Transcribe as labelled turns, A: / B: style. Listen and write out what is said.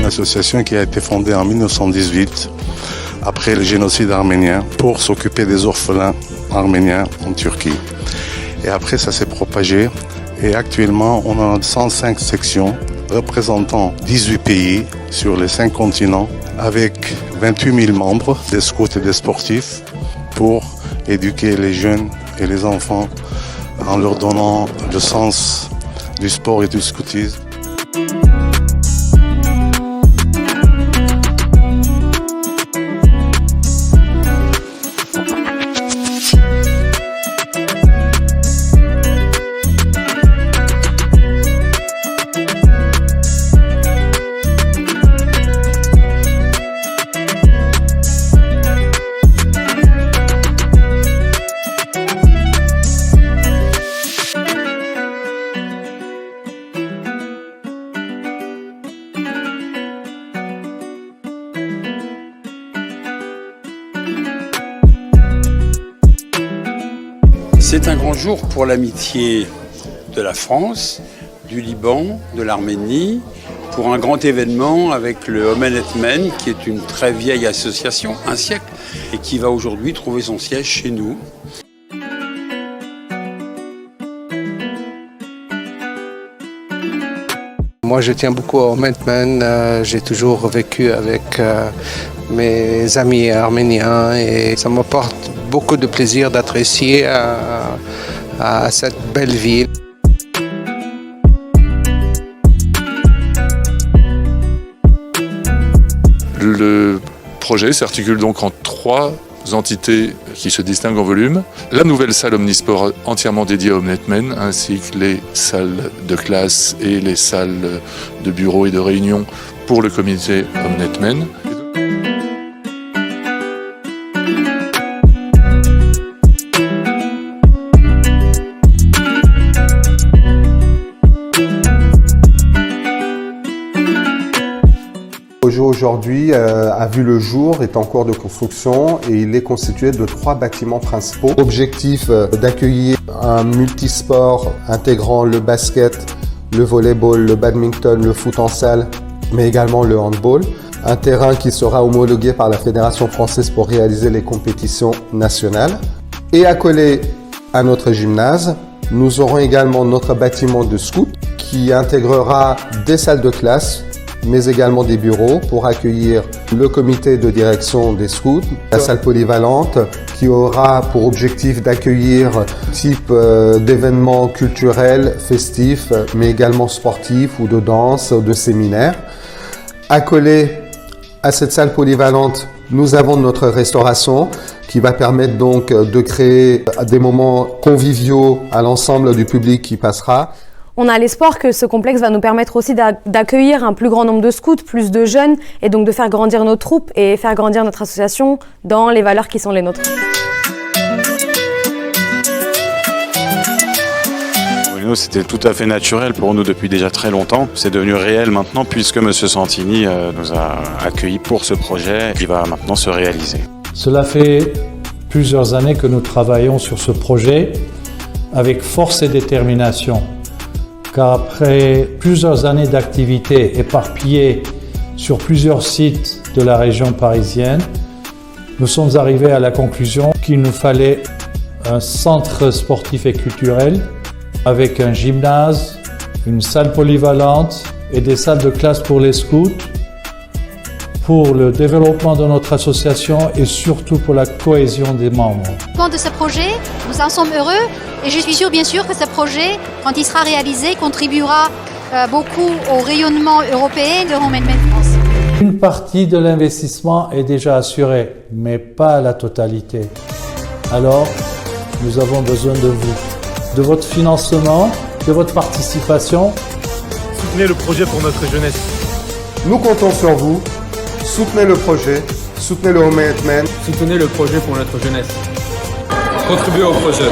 A: une association qui a été fondée en 1918, après le génocide arménien, pour s'occuper des orphelins arméniens en Turquie. Et après, ça s'est propagé. Et actuellement, on a 105 sections représentant 18 pays sur les 5 continents, avec 28 000 membres, des scouts et des sportifs, pour éduquer les jeunes et les enfants en leur donnant le sens du sport et du scoutisme.
B: C'est un grand jour pour l'amitié de la France, du Liban, de l'Arménie, pour un grand événement avec le Omen et Men, qui est une très vieille association, un siècle, et qui va aujourd'hui trouver son siège chez nous.
C: Moi, je tiens beaucoup au Omen et Men. J'ai toujours vécu avec mes amis arméniens et ça m'apporte beaucoup de plaisir d'être ici à cette belle ville.
D: Le projet s'articule donc en 3 entités qui se distinguent en volume. La nouvelle salle Omnisport entièrement dédiée à Omen et Men, ainsi que les salles de classe et les salles de bureau et de réunion pour le comité Omen et Men.
E: Le projet aujourd'hui a vu le jour, est en cours de construction et il est constitué de 3 bâtiments principaux. Objectif d'accueillir un multisport intégrant le basket, le volleyball, le badminton, le foot en salle, mais également le handball. Un terrain qui sera homologué par la Fédération française pour réaliser les compétitions nationales. Et accolé à notre gymnase, nous aurons également notre bâtiment de scout qui intégrera des salles de classe, mais également des bureaux pour accueillir le comité de direction des scouts, la salle polyvalente qui aura pour objectif d'accueillir type d'événements culturels, festifs, mais également sportifs ou de danse ou de séminaires. Accolé à cette salle polyvalente, nous avons notre restauration qui va permettre donc de créer des moments conviviaux à l'ensemble du public qui passera.
F: On a l'espoir que ce complexe va nous permettre aussi d'accueillir un plus grand nombre de scouts, plus de jeunes, et donc de faire grandir nos troupes et faire grandir notre association dans les valeurs qui sont les nôtres.
G: Nous, c'était tout à fait naturel pour nous depuis déjà très longtemps. C'est devenu réel maintenant puisque M. Santini nous a accueillis pour ce projet qui va maintenant se réaliser.
H: Cela fait plusieurs années que nous travaillons sur ce projet avec force et détermination. Car après plusieurs années d'activité éparpillées sur plusieurs sites de la région parisienne, nous sommes arrivés à la conclusion qu'il nous fallait un centre sportif et culturel avec un gymnase, une salle polyvalente et des salles de classe pour les scouts, pour le développement de notre association et surtout pour la cohésion des membres.
I: De ce projet, nous en sommes heureux et je suis sûre bien sûr que ce projet, quand il sera réalisé, contribuera beaucoup au rayonnement européen de Omen et Men France.
H: Une partie de l'investissement est déjà assurée, mais pas la totalité. Alors, nous avons besoin de vous, de votre financement, de votre participation.
J: Soutenez le projet pour notre jeunesse.
E: Nous comptons sur vous. Soutenez le projet, soutenez le Omen et Men.
J: Soutenez le projet pour notre jeunesse. Contribuez au projet.